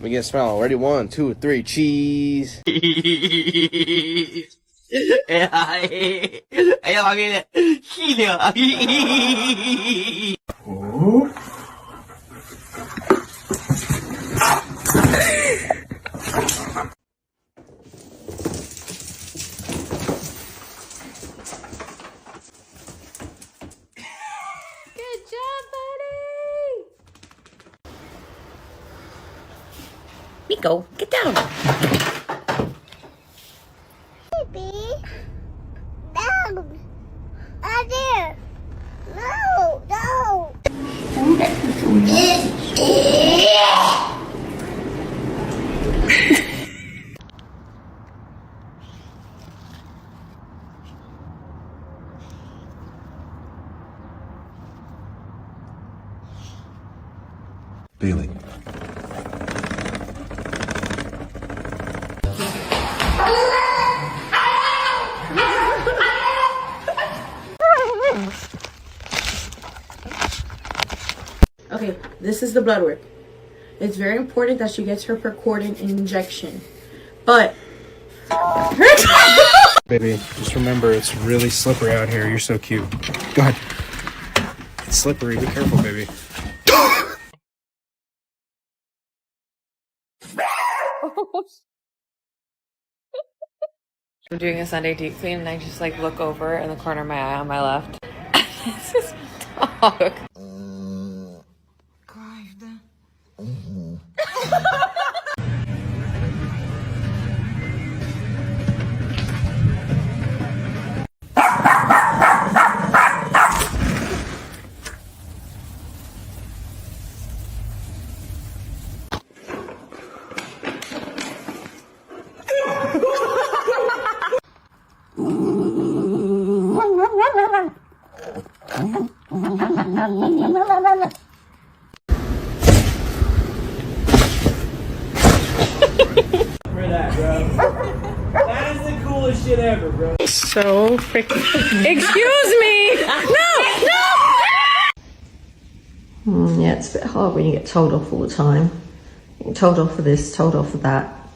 Let me get a smile. Ready? 1, 2, 3. Cheese. Good job, buddy! Miko, get down! Baby, down! Out there! No, no! Bailey. Okay, this is the blood work. It's very important that she gets her Percordin injection. But Baby, just remember it's really slippery out here. You're so cute. Go ahead. It's slippery. Be careful, baby. I'm doing a Sunday deep clean and I just like look over in the corner of my eye on my left. It's this dog. For that, bro. That is the coolest shit ever, bro. so freaking. Excuse me! No! Yeah, it's a bit hard when you get told off all the time. You get told off for this, told off for that.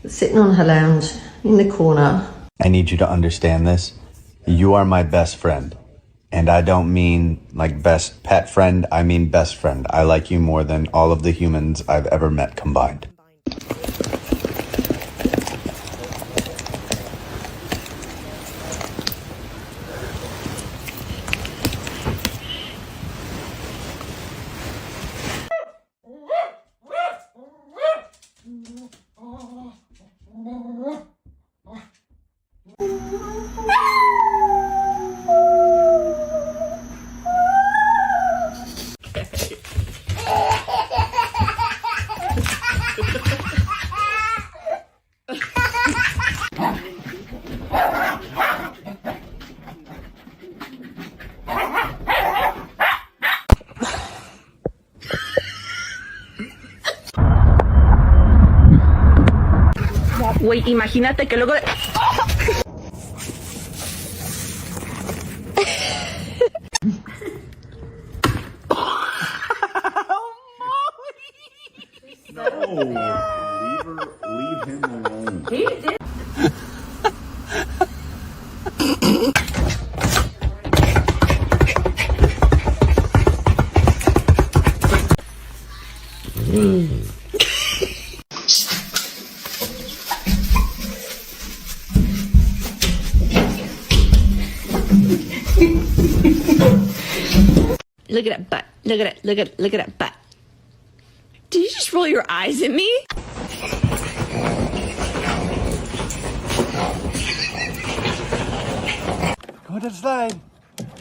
Sitting on her lounge in the corner. I need you to understand this. You are my best friend. And I don't mean like best pet friend, I mean best friend. I like you more than all of the humans I've ever met combined. Güey, imagínate que luego... Leave him alone. He did. Look at that butt. Look at it. Look at that butt. Did you just roll your eyes at me? Go to the slide.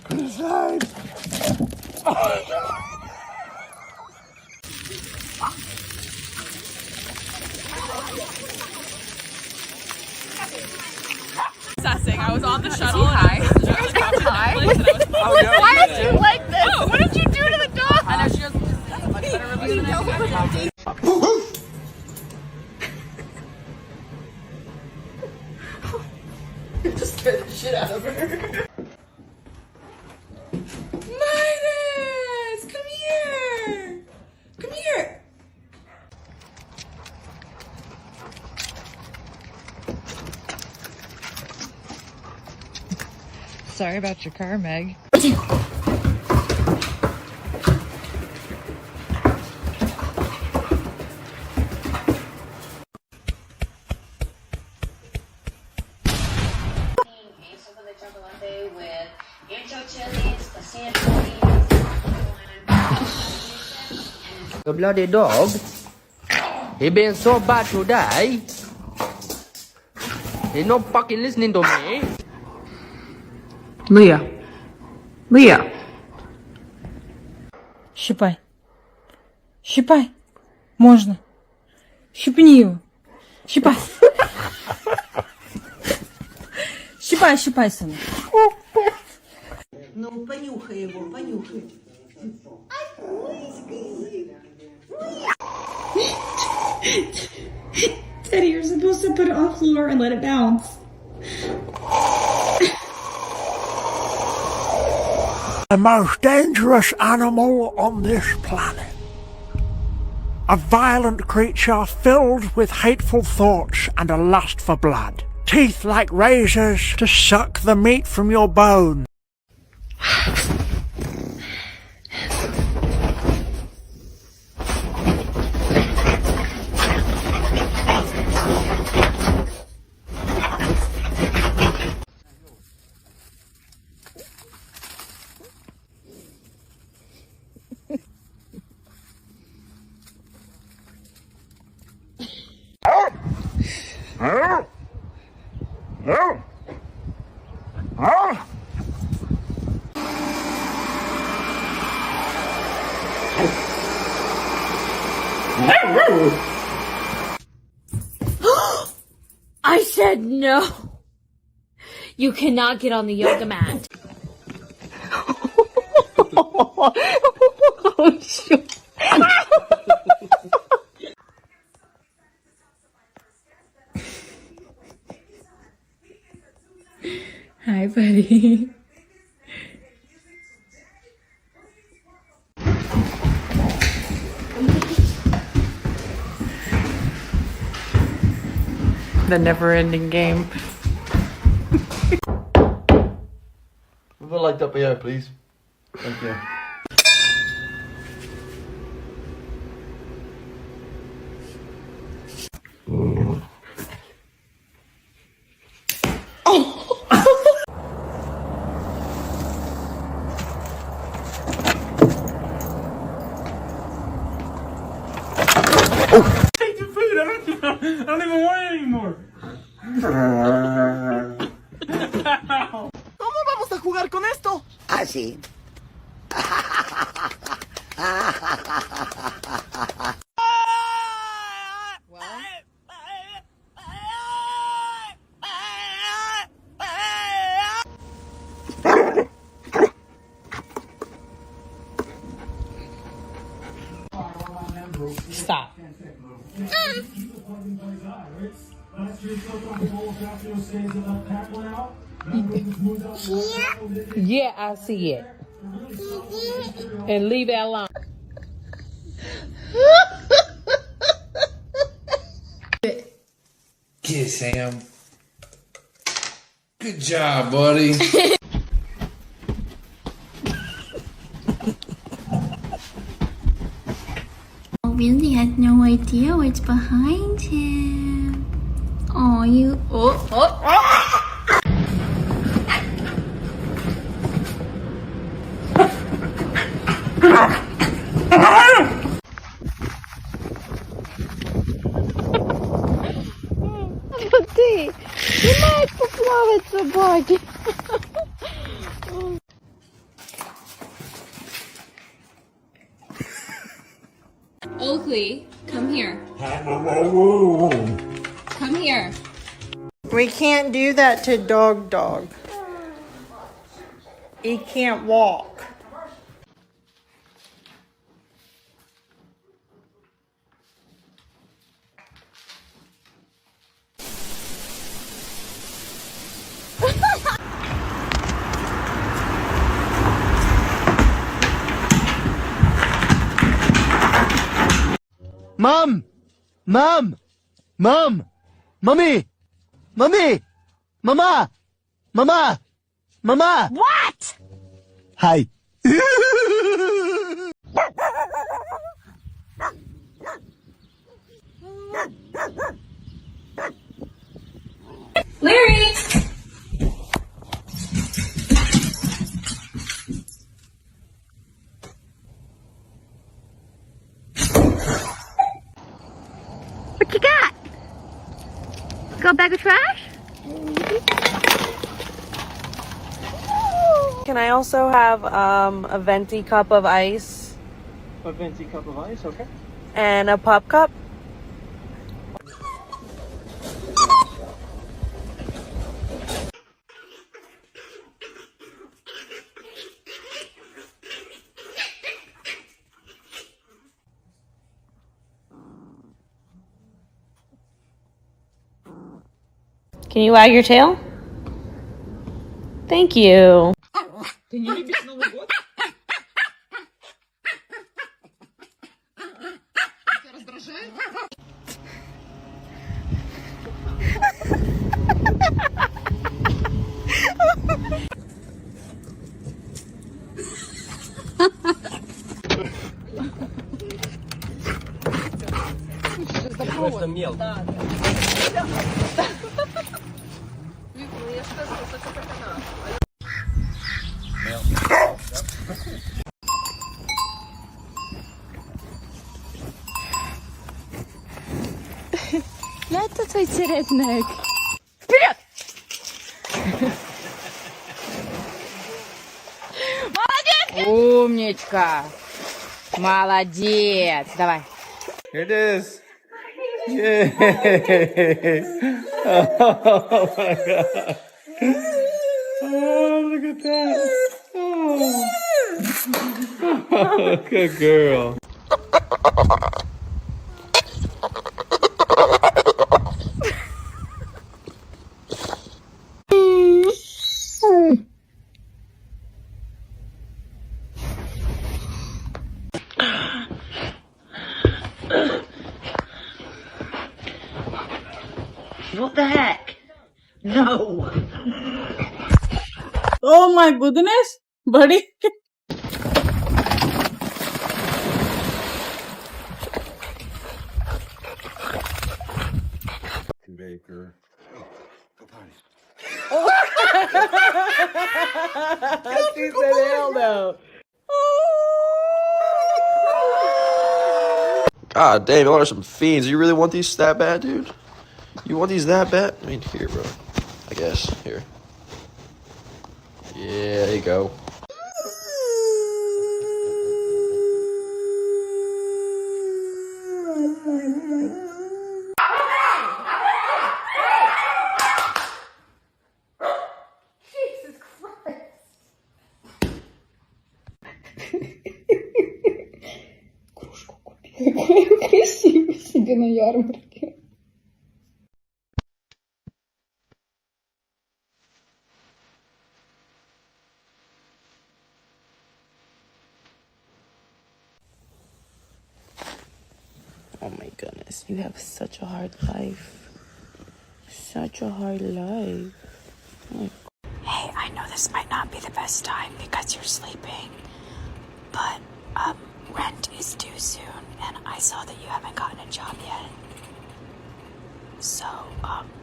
Go to the slide. Oh. I was on the shuttle. Hi. Hi. Why is she like this? Oh, what did you do to the dog? I know she has much better review than I do. Just scared the shit out of her. Midas! Come here! Come here! Sorry about your car, Meg. The bloody dog. He been so bad today. He not fucking listening to me. Leah. Leah. Щипай. Щипай. Можно. Щипни его. Щипай. Щипай, щипай, сына. Ну, понюхай его, понюхай. Teddy, you're supposed to put it on the floor and let it bounce. The most dangerous animal on this planet. A violent creature filled with hateful thoughts and a lust for blood. Teeth like razors to suck the meat from your bone. I said no. You cannot get on the yoga mat. Oh, shit. Hi, buddy. The never-ending game. Move it like up here, please. Thank you. Take the food. I don't even want it anymore. ¿Cómo vamos a jugar con esto? Así. Stop. Yeah, I see it. And leave it alone. Get it, Sam. Good job, buddy. Really had no idea what's behind him. Oh, you. Ты, не можешь поплавать собаки. Oakley, come here. Come here. We can't do that to Dog. He can't walk. Mom! Mom! Mom! Mommy! Mommy! Mama! Mama! Mama! What? Hi. Larry! What you got? Got a bag of trash? Can I also have a venti cup of ice A venti cup of ice, okay. and a pop cup? Can you wag your tail? Thank you. Это твой черепник. Умничка. Молодец. Давай. Here it is. Yay! Oh my god. Oh, look at that. Oh, good girl. What the heck? No. Oh my goodness, buddy. Baker. She said hell no. God damn, y'all are some fiends. You really want these that bad, dude? You want these that bad? I mean, here, bro. I guess. Here. Yeah, there you go. Красиво себе на ярмарке. Oh my goodness, you have such a hard life. Such a hard life. Hey, I know this might not be the best time because you're sleeping, but rent is due soon, and I saw that you haven't gotten a job yet. So,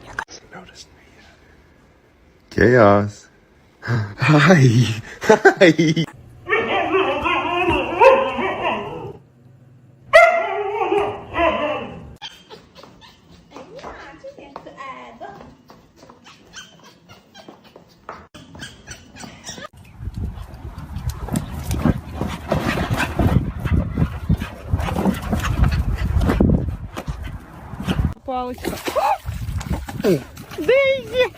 you're gonna Noticed me yet. Chaos. Hi. Hi. Палочка. baby.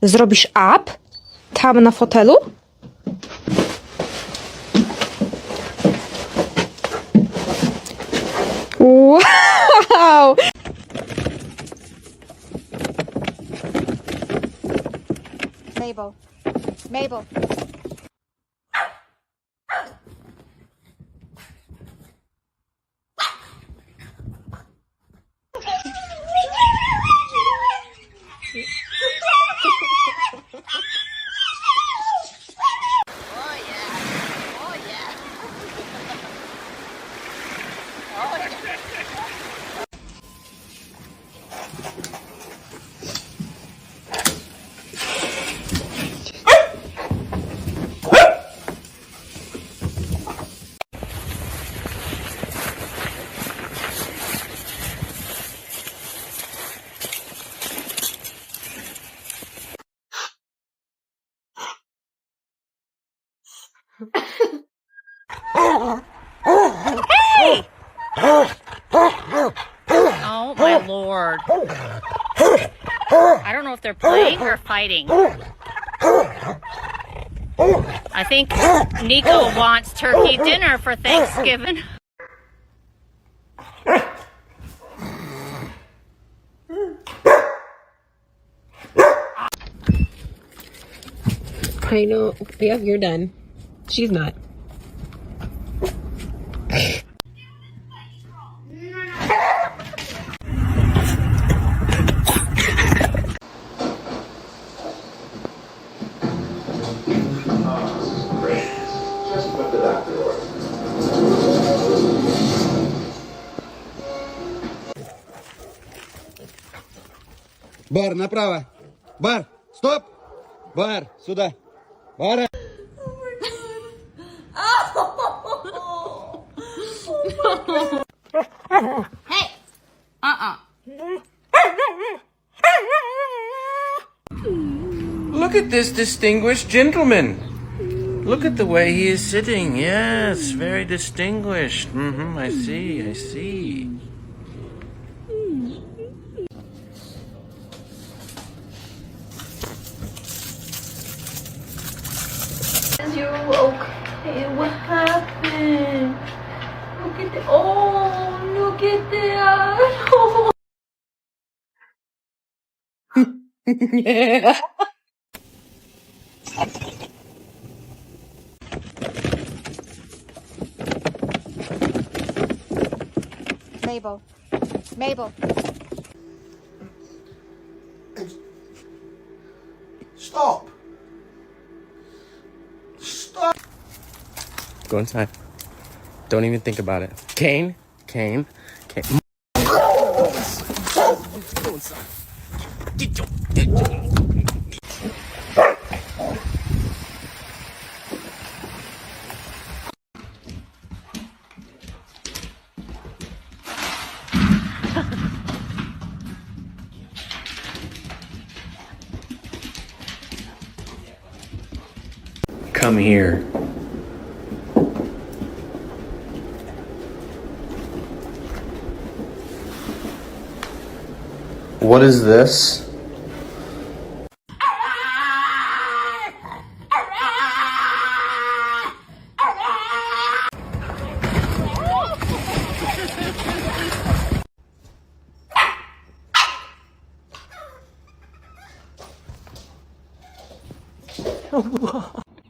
Zrobisz up? Tam na fotelu? Wow! Mabel. Mabel. Hey! Oh my lord. I don't know if they're playing or fighting. I think Nico wants turkey dinner for Thanksgiving. I know. Yeah, you're done. She's not. Бар, направо. Бар, стоп. Бар, сюда. Бар. Hey! Look at this distinguished gentleman. Look at the way he is sitting. Yes, very distinguished. I see, I see. Is you okay? What happened? Look at the, oh, look at that. Oh. Yeah. Mabel. Mabel. Stop. Stop. Go inside. Don't even think about it. Kane. Kane. Kane. Go inside. Come here. What is this?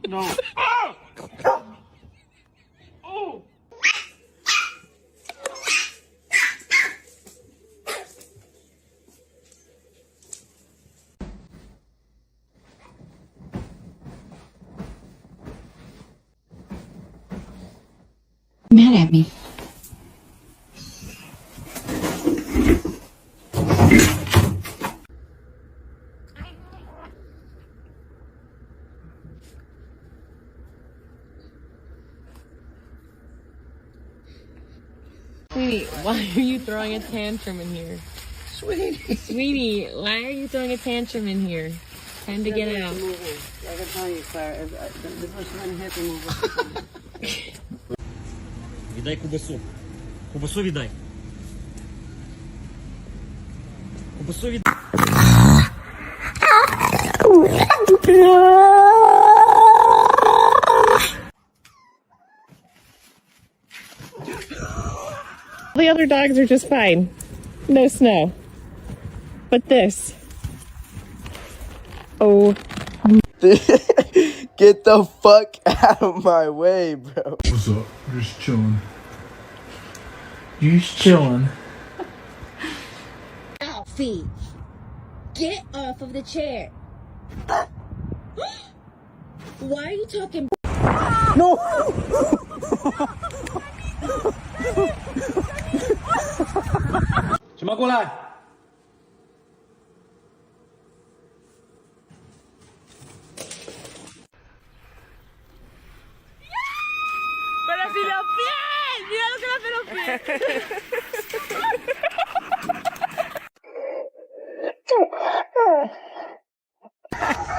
No. mad at me. Sweetie, why are you throwing a tantrum in here? Sweetie, why are you throwing a tantrum in here? Time to get out. I can tell you, Claire, this was one hip removal. Віддай кубасу. Кубасу віддай. Кубасу віддай. The other dogs are just fine. No snow. But this. Oh. Get the fuck out of my way, bro. What's up? Just chilling. Just chilling. Alfie, get off of the chair. Why are you talking? No!什么过来？ Pero si los pies, mira lo que hacen los pies.